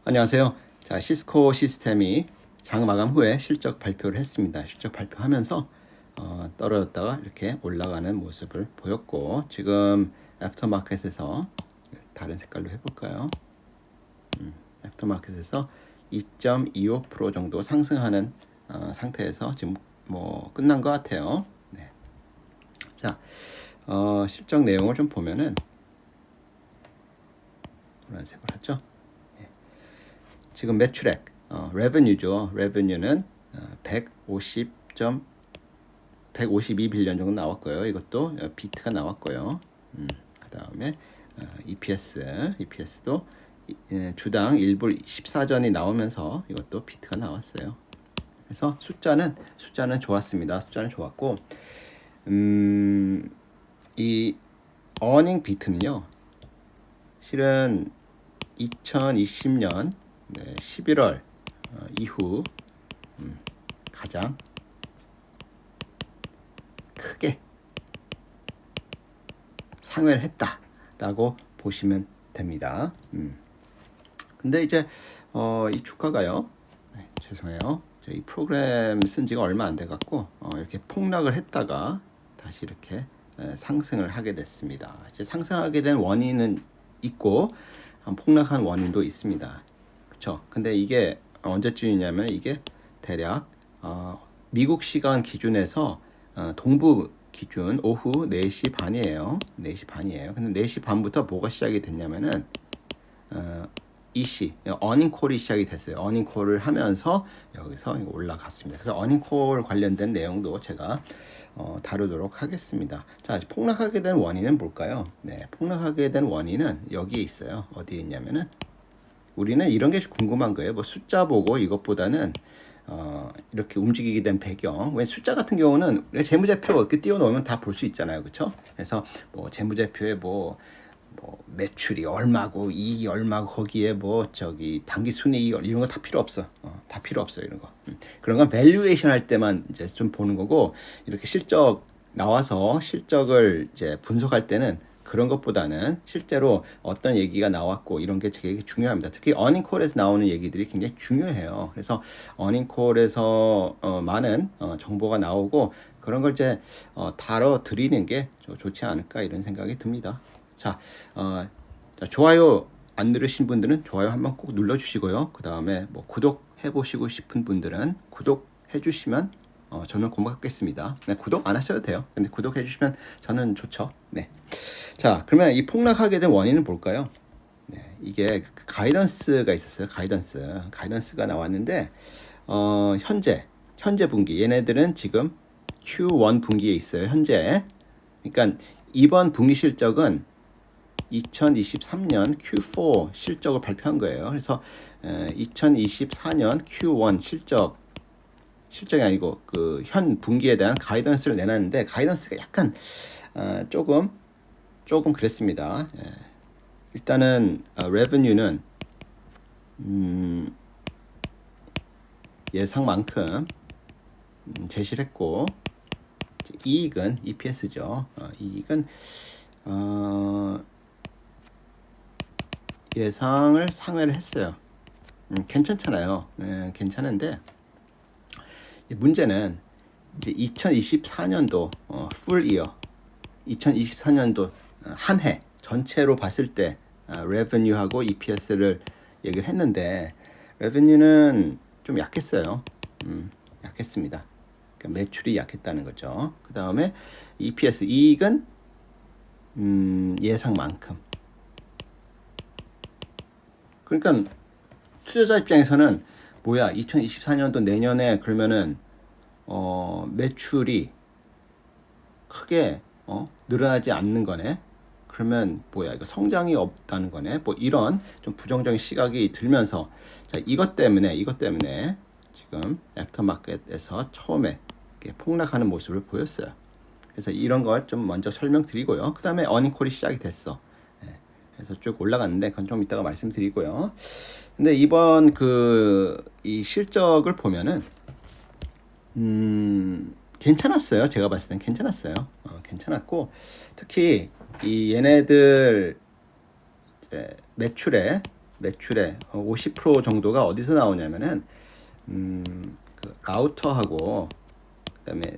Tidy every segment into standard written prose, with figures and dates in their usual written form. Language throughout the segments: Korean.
안녕하세요. 자, 시스코 시스템이 장 마감 후에 실적 발표를 했습니다. 실적 발표하면서 떨어졌다가 이렇게 올라가는 모습을 보였고, 지금 애프터마켓에서 다른 색깔로 해볼까요? 애프터마켓에서 2.25% 정도 상승하는 상태에서 지금 뭐 끝난 것 같아요. 네. 자, 실적 내용을 좀 보면은 노란색으로 하죠. 지금 매출액, revenue죠. revenue는 152빌리언 정도 나왔고요. 이것도 비트가 나왔고요. 그 다음에 EPS도 주당 1불 14전이 나오면서 이것도 비트가 나왔어요. 그래서 숫자는 좋았습니다. 숫자는 좋았고, 이 어닝 비트는요, 실은 2020년 11월 이후 가장 크게 상회를 했다라고 보시면 됩니다. 근데 이제 이 주가가요, 죄송해요. 이 프로그램 쓴 지가 얼마 안 돼 갖고 이렇게 폭락을 했다가 다시 이렇게 상승을 하게 됐습니다. 이제 상승하게 된 원인은 있고 폭락한 원인도 있습니다. 그렇죠. 근데 이게 언제쯤이냐면 이게 대략 미국 시간 기준에서 동부 기준 오후 4시 반이에요. 4시 반이에요. 근데 4시 반부터 뭐가 시작이 됐냐면은 이시 어닝콜이 시작이 됐어요. 어닝콜을 하면서 여기서 올라갔습니다. 그래서 어닝콜 관련된 내용도 제가 다루도록 하겠습니다. 자, 폭락하게 된 원인은 뭘까요? 네, 폭락하게 된 원인은 여기에 있어요. 어디에 있냐면은 우리는 이런 게 궁금한 거예요. 뭐 숫자 보고 이것보다는 이렇게 움직이게 된 배경. 왜 숫자 같은 경우는 재무제표 이렇게 띄워놓으면 다 볼 수 있잖아요, 그렇죠? 그래서 뭐 재무제표에 뭐 매출이 얼마고 이익이 얼마고 거기에 뭐 저기 당기순이익 이런 거 다 필요 없어. 다 필요 없어요, 이런 거. 그런 건 밸류에이션 할 때만 이제 좀 보는 거고, 이렇게 실적 나와서 실적을 이제 분석할 때는 그런 것보다는 실제로 어떤 얘기가 나왔고 이런 게 되게 중요합니다. 특히 어닝콜에서 나오는 얘기들이 굉장히 중요해요. 그래서 어닝콜에서 많은 정보가 나오고 그런 걸 이제 다뤄 드리는 게 좋지 않을까 이런 생각이 듭니다. 자, 좋아요 안 누르신 분들은 좋아요 한번 꼭 눌러주시고요. 그 다음에 뭐 구독해 보시고 싶은 분들은 구독해 주시면 저는 고맙겠습니다. 네, 구독 안 하셔도 돼요. 근데 구독해 주시면 저는 좋죠. 네. 자, 그러면 이 폭락하게 된 원인은 뭘까요? 네, 이게 가이던스가 있었어요. 가이던스가 나왔는데 현재 분기 얘네들은 지금 Q1 분기에 있어요. 현재. 그러니까 이번 분기 실적은 2023년 Q4 실적을 발표한 거예요. 그래서 2024년 Q1 실적이 아니고 그 현 분기에 대한 가이던스를 내놨는데 가이던스가 약간 조금 그랬습니다. 일단은 revenue는 예상만큼 제시를 했고, 이익은 EPS죠. 이익은 예상을 상회를 했어요. 괜찮잖아요. 괜찮은데 문제는 이제 2024년도 full year, 2024년도 한 해 전체로 봤을 때 revenue하고 EPS를 얘기를 했는데 revenue는 좀 약했어요. 약했습니다. 그러니까 매출이 약했다는 거죠. 그 다음에 EPS 이익은 예상만큼. 그러니까 투자자 입장에서는 뭐야 2024년도 내년에 그러면은 매출이 크게 늘어나지 않는 거네. 그러면 뭐야 이거 성장이 없다는 거네. 뭐 이런 좀 부정적인 시각이 들면서 자, 이것 때문에 지금 애프터마켓에서 처음에 폭락하는 모습을 보였어요. 그래서 이런 걸 좀 먼저 설명드리고요. 그 다음에 어닝콜이 시작이 됐어. 그래서 쭉 올라갔는데 그건 좀 이따가 말씀드리고요. 근데 이번 이 실적을 보면은 괜찮았어요. 제가 봤을 땐 괜찮았어요. 괜찮았고 특히 이 얘네들 매출의 매출의 50% 정도가 어디서 나오냐면은 그 라우터하고 그다음에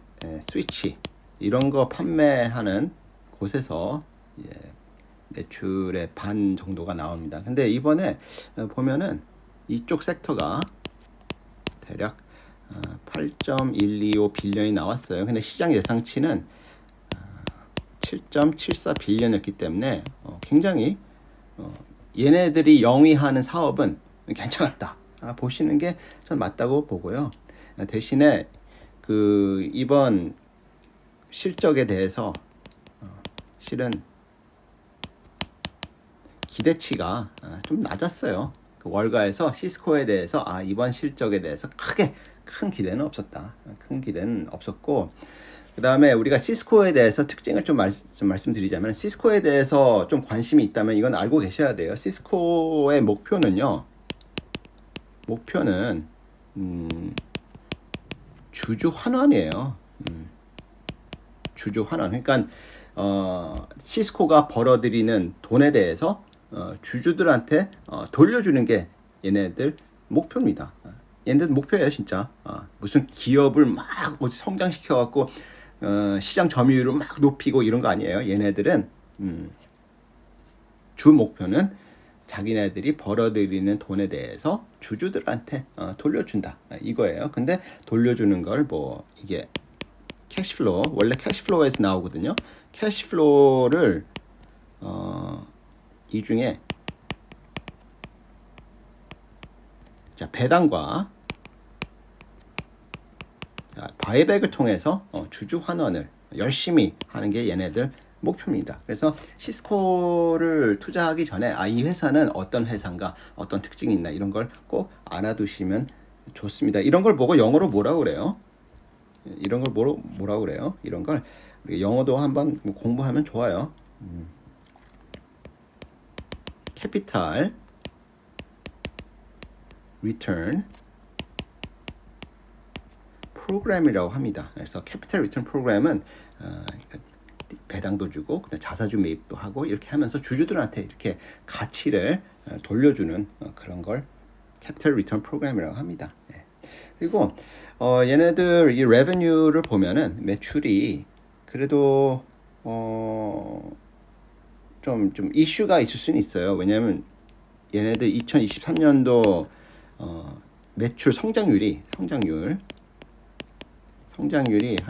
스위치 이런 거 판매하는 곳에서 예, 매출의 반 정도가 나옵니다. 근데 이번에 보면은 이쪽 sek터가 대략 8.125 빌런이 나왔어요. 근데 시장 예상치는 7.74 빌런이었기 때문에 굉장히 얘네들이 영위하는 사업은 괜찮았다. 보시는 게 전 맞다고 보고요. 대신에 그 이번 실적에 대해서 실은 기대치가 좀 낮았어요. 그 월가에서 시스코에 대해서 이번 실적에 대해서 크게 큰 기대는 없었다. 큰 기대는 없었고 그 다음에 우리가 시스코에 대해서 특징을 좀 말씀드리자면 시스코에 대해서 좀 관심이 있다면 이건 알고 계셔야 돼요. 시스코의 목표는요. 목표는 주주 환원이에요. 주주 환원. 그러니까 시스코가 벌어들이는 돈에 대해서 주주들한테 돌려주는 게 얘네들 목표입니다. 얘네들 목표예요, 진짜. 무슨 기업을 막 성장시켜갖고 시장 점유율을 막 높이고 이런 거 아니에요. 얘네들은 주 목표는 자기네들이 벌어들이는 돈에 대해서 주주들한테 돌려준다 이거예요. 근데 돌려주는 걸 뭐 이게 캐시플로우 원래 캐시플로우에서 나오거든요. 캐시플로우를 이 중에 자 배당과 바이백을 통해서 주주 환원을 열심히 하는 게 얘네들 목표입니다. 그래서 시스코를 투자하기 전에 이 회사는 어떤 회사인가, 어떤 특징이 있나 이런 걸 꼭 알아두시면 좋습니다. 이런 걸 보고 영어로 뭐라고 그래요? 이런 걸 뭐라고 그래요? 이런 걸 영어도 한번 공부하면 좋아요. 캐피탈 리턴 프로그램이라고 합니다. 그래서 캐피탈 리턴 프로그램은 배당도 주고 자사주 매입도 하고 이렇게 하면서 주주들한테 이렇게 가치를 돌려주는 그런 걸 캐피탈 리턴 프로그램이라고 합니다. 그리고 얘네들 이 레베뉴를 보면은 매출이 그래도 좀 이슈가 있을 수는 있어요. 왜냐하면 얘네들 2023년도 매출 성장률이 한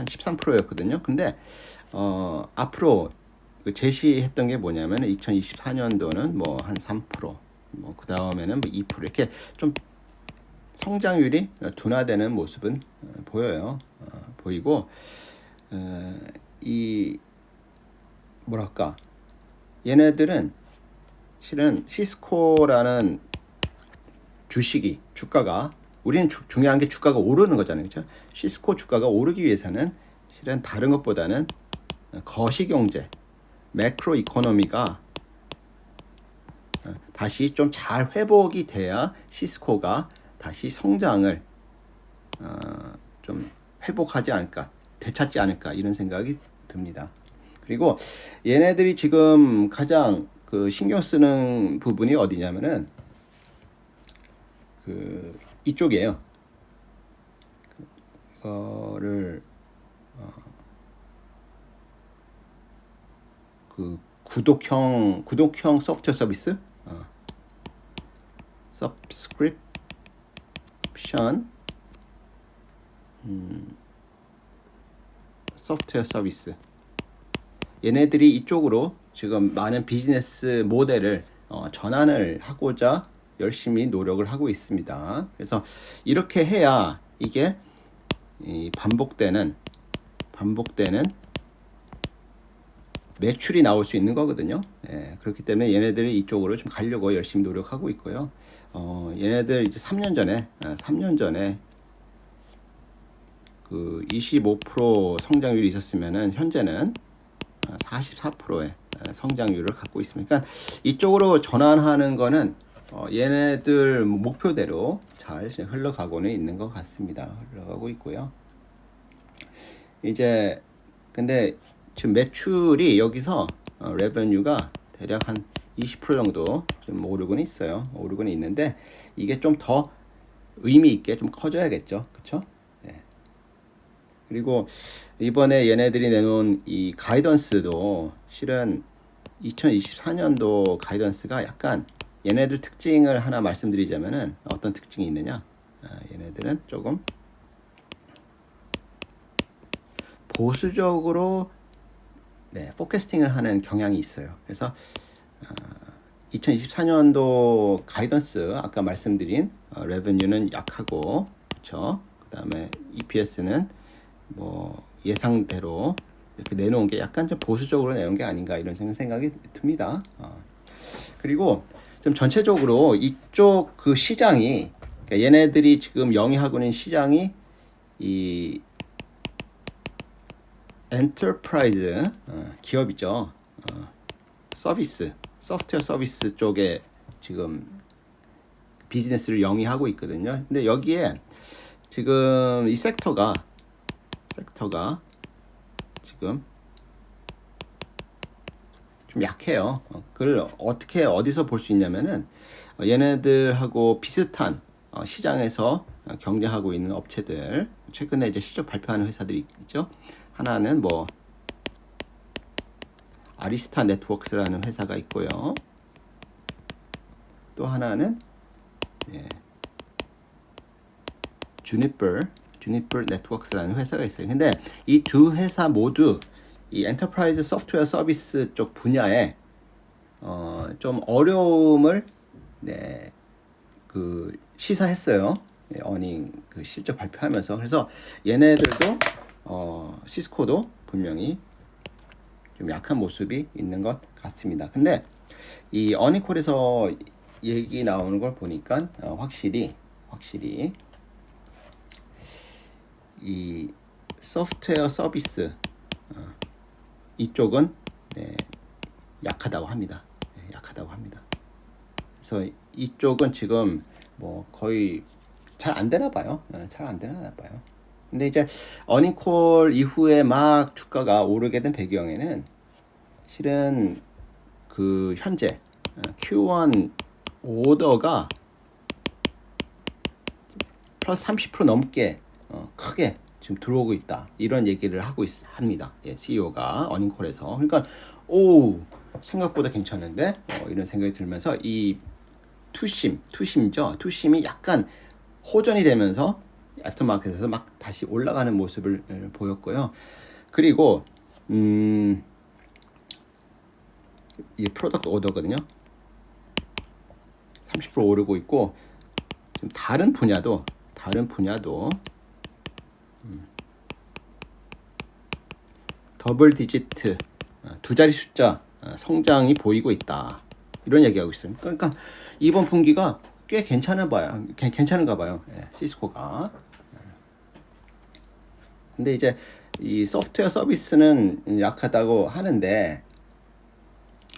13%였거든요. 근데 앞으로 제시했던 게 뭐냐면 2024년도는 뭐 한 3%, 뭐 그 다음에는 뭐 2% 이렇게 좀 성장률이 둔화되는 모습은 보여요. 보이고 이 뭐랄까 얘네들은 실은 시스코라는 주가가 우리는 중요한 게 주가가 오르는 거잖아요. 그렇죠? 시스코 주가가 오르기 위해서는 실은 다른 것보다는 거시경제, 매크로 이코노미가 다시 좀 잘 회복이 돼야 시스코가 다시 성장을 좀 회복하지 않을까, 되찾지 않을까 이런 생각이 듭니다. 그리고 얘네들이 지금 가장 그 신경 쓰는 부분이 어디냐면은 그 이쪽이에요. 이거를 그 구독형 소프트웨어 서비스, subscription 소프트웨어 서비스. 얘네들이 이쪽으로 지금 많은 비즈니스 모델을 전환을 하고자 열심히 노력을 하고 있습니다. 그래서 이렇게 해야 이게 반복되는 매출이 나올 수 있는 거거든요. 그렇기 때문에 얘네들이 이쪽으로 좀 가려고 열심히 노력하고 있고요. 얘네들 이제 3년 전에 그 25% 성장률이 있었으면은 현재는 44%의 성장률을 갖고 있습니다. 그러니까 이쪽으로 전환하는 거는 얘네들 목표대로 잘 흘러가고는 있는 것 같습니다. 흘러가고 있고요. 이제 근데 지금 매출이 여기서 레베뉴가 대략 한 20% 정도 좀 오르고는 있어요. 오르고는 있는데 이게 좀 더 의미 있게 좀 커져야겠죠. 그쵸? 네. 그리고 이번에 얘네들이 내놓은 이 가이던스도 실은 2024년도 가이던스가 약간 얘네들 특징을 하나 말씀드리자면은 어떤 특징이 있느냐? 얘네들은 조금 보수적으로 포캐스팅을 하는 경향이 있어요. 그래서 2024년도 가이던스 아까 말씀드린 레베뉴는 약하고 그렇죠. 그다음에 EPS는 뭐 예상대로 이렇게 내놓은 게 약간 좀 보수적으로 내놓은 게 아닌가 이런 생각이 듭니다. 그리고 좀 전체적으로 이쪽 그 시장이 그러니까 얘네들이 지금 영위하고 있는 시장이 이 엔터프라이즈 기업이죠. 서비스, 소프트웨어 서비스 쪽에 지금 비즈니스를 영위하고 있거든요. 근데 여기에 지금 이 섹터가 지금 좀 약해요. 그걸 어떻게 어디서 볼 수 있냐면은 얘네들하고 비슷한 시장에서 경쟁하고 있는 업체들 최근에 이제 실적 발표하는 회사들이 있죠. 하나는 뭐 아리스타 네트워크스라는 회사가 있고요. 또 하나는 주니퍼 네트워크스라는 회사가 있어요. 근데 이 두 회사 모두 이 엔터프라이즈 소프트웨어 서비스 쪽 분야에 좀 어려움을 그 시사했어요. 어닝 그 실적 발표하면서. 그래서 얘네들도 시스코도 분명히 좀 약한 모습이 있는 것 같습니다. 근데 이 어닝콜에서 얘기 나오는 걸 보니까 확실히 이 소프트웨어 서비스 이쪽은 약하다고 합니다. 약하다고 합니다. 그래서 이쪽은 지금 뭐 거의 잘 안 되나 봐요. 잘 안 되나 봐요. 근데 이제 어닝콜 이후에 막 주가가 오르게 된 배경에는 실은 그 현재 Q1 오더가 플러스 30% 넘게 크게 지금 들어오고 있다. 이런 얘기를 하고 합니다. CEO가 어닝콜에서. 그러니까 오 생각보다 괜찮은데 이런 생각이 들면서 이 투심이죠. 투심이 약간 호전이 되면서 애프터마켓에서 막 다시 올라가는 모습을 보였고요. 그리고 이 프로덕트 오더거든요. 30% 오르고 있고 좀 다른 분야도 더블 디지트 두 자리 숫자 성장이 보이고 있다. 이런 얘기하고 있습니다. 그러니까 이번 분기가 꽤 괜찮은가 봐요. 시스코가. 근데 이제 이 소프트웨어 서비스는 약하다고 하는데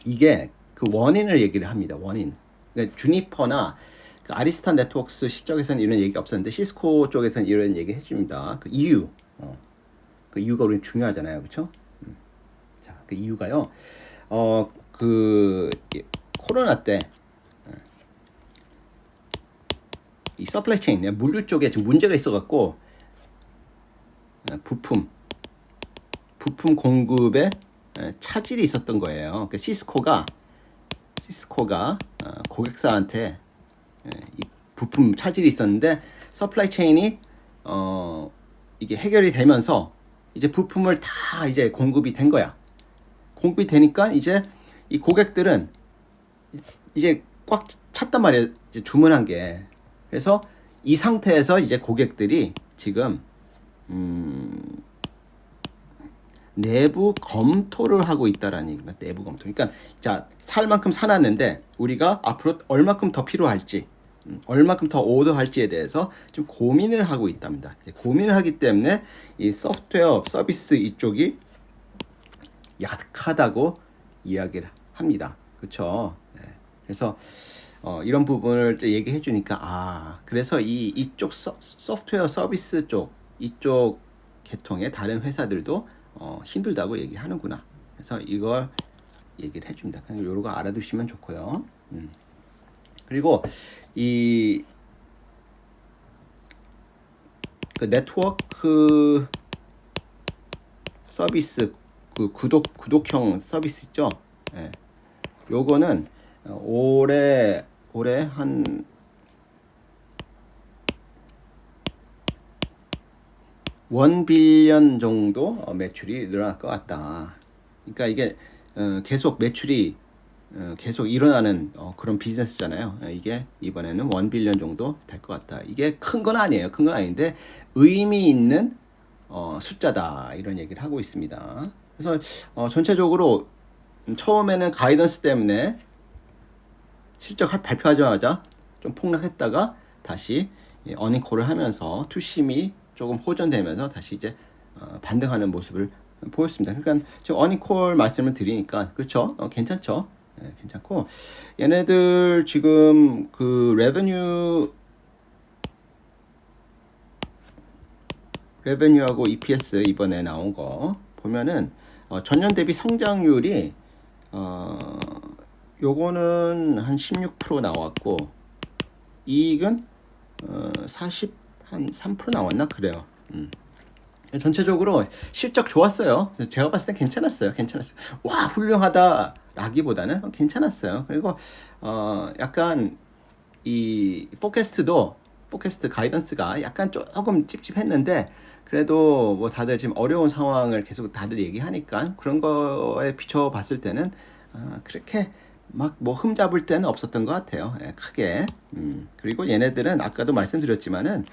이게 그 원인을 얘기를 합니다. 원인. 그러니까 주니퍼나 그 아리스타 네트워크스 실적에서는 이런 얘기가 없었는데 시스코 쪽에서는 이런 얘기 해줍니다. 그 이유. 그 이유가 우리 중요하잖아요. 그렇죠? 자, 그 이유가요. 그 코로나 때 이 서플라이 체인, 물류 쪽에 지금 문제가 있어갖고 부품 공급에 차질이 있었던 거예요. 그러니까 시스코가 고객사한테 이 부품 차질이 있었는데 서플라이 체인이 이게 해결이 되면서 이제 부품을 다 이제 공급이 된 거야. 공급이 되니까 이제 이 고객들은 이제 꽉 찼단 말이에요. 이제 주문한 게. 그래서 이 상태에서 이제 고객들이 지금 내부 검토를 하고 있다라는 얘기입니다. 내부 검토. 그러니까 자, 살 만큼 사놨는데 우리가 앞으로 얼마큼 더 필요할지, 얼마큼 더 오더할지에 대해서 좀 고민을 하고 있답니다. 고민을 하기 때문에 이 소프트웨어 서비스 이쪽이 약하다고 이야기를 합니다. 그렇죠? 그래서 이런 부분을 얘기해 주니까 그래서 이쪽 소프트웨어 서비스 쪽 이쪽 계통의 다른 회사들도 힘들다고 얘기하는구나. 그래서 이걸 얘기를 해줍니다. 그냥 요거 알아두시면 좋고요. 그리고 이 그 네트워크 서비스 그 구독형 서비스 있죠. 예. 요거는 올해 한 1빌리언 정도 매출이 늘어날 것 같다. 그러니까 이게 계속 매출이 계속 일어나는 그런 비즈니스잖아요. 이게 이번에는 1빌리언 정도 될 것 같다. 이게 큰 건 아니에요. 큰 건 아닌데 의미 있는 숫자다. 이런 얘기를 하고 있습니다. 그래서 전체적으로 처음에는 가이던스 때문에 실적 발표하자마자 좀 폭락했다가 다시 어닝콜을 하면서 투심이 조금 호전되면서 다시 이제 반등하는 모습을 보였습니다. 그러니까 지금 어닝콜 말씀을 드리니까 그렇죠? 괜찮죠? 네, 괜찮고 얘네들 지금 그 레베뉴하고 EPS 이번에 나온 거 보면은 전년 대비 성장률이 요거는 한 16% 나왔고 이익은 한 3% 나왔나 그래요. 전체적으로 실적 좋았어요. 제가 봤을 땐 괜찮았어요. 와 훌륭하다 라기보다는 괜찮았어요. 그리고 약간 이 포캐스트 가이던스가 약간 조금 찝찝했는데 그래도 뭐 다들 지금 어려운 상황을 계속 다들 얘기하니까 그런 거에 비춰봤을 때는 그렇게 막 뭐 흠잡을 때는 없었던 것 같아요. 예, 크게. 그리고 얘네들은 아까도 말씀드렸지만은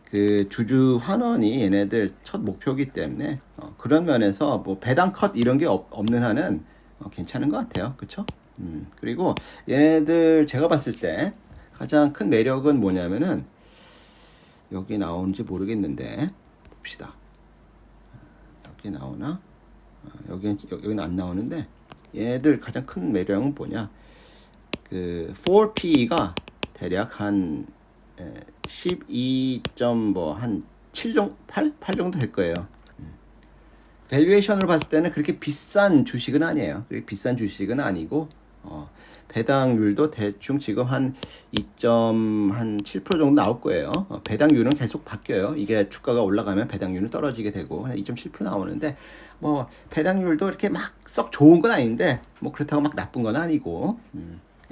그 주주 환원이 얘네들 첫 목표이기 때문에 그런 면에서 뭐 배당 컷 이런 게 없는 한은 괜찮은 것 같아요. 그쵸? 그리고 얘네들 제가 봤을 때 가장 큰 매력은 뭐냐면은 여기 나오는지 모르겠는데 봅시다. 여기 나오나? 여기는 안 나오는데 얘네들 가장 큰 매력은 뭐냐? 그 4P가 대략 한 12.한7 정도 8 정도 될 거예요. 밸류에이션으로 봤을 때는 그렇게 비싼 주식은 아니에요. 그렇게 비싼 주식은 아니고 배당률도 대충 지금 한 2.7% 정도 나올 거예요. 배당률은 계속 바뀌어요. 이게 주가가 올라가면 배당률은 떨어지게 되고 2.7% 나오는데 뭐 배당률도 이렇게 막 썩 좋은 건 아닌데 뭐 그렇다고 막 나쁜 건 아니고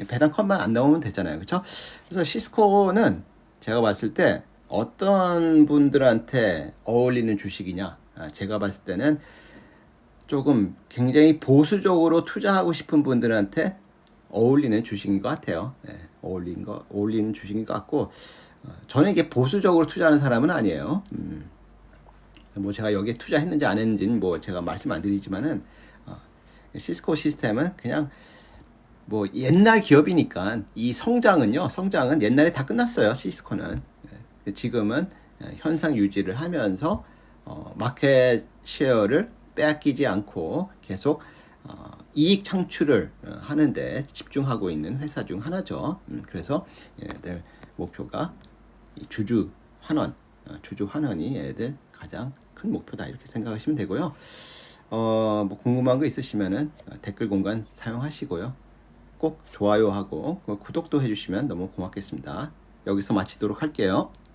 배당 컷만 안 나오면 되잖아요. 그렇죠? 그래서 시스코는 제가 봤을 때 어떤 분들한테 어울리는 주식이냐? 제가 봤을 때는 조금 굉장히 보수적으로 투자하고 싶은 분들한테 어울리는 주식인 것 같아요. 네, 어울리는 주식인 것 같고, 저는 이게 보수적으로 투자하는 사람은 아니에요. 뭐 제가 여기에 투자했는지 안 했는지는 뭐 제가 말씀 안 드리지만은, 시스코 시스템은 그냥 뭐 옛날 기업이니까 이 성장은 옛날에 다 끝났어요. 시스코는. 지금은 현상 유지를 하면서 마켓 쉐어를 빼앗기지 않고 계속 이익 창출을 하는데 집중하고 있는 회사 중 하나죠. 그래서 얘네들 목표가 주주 환원이 얘네들 가장 큰 목표다 이렇게 생각하시면 되고요. 뭐 궁금한 거 있으시면은 댓글 공간 사용하시고요. 꼭 좋아요하고 구독도 해주시면 너무 고맙겠습니다. 여기서 마치도록 할게요.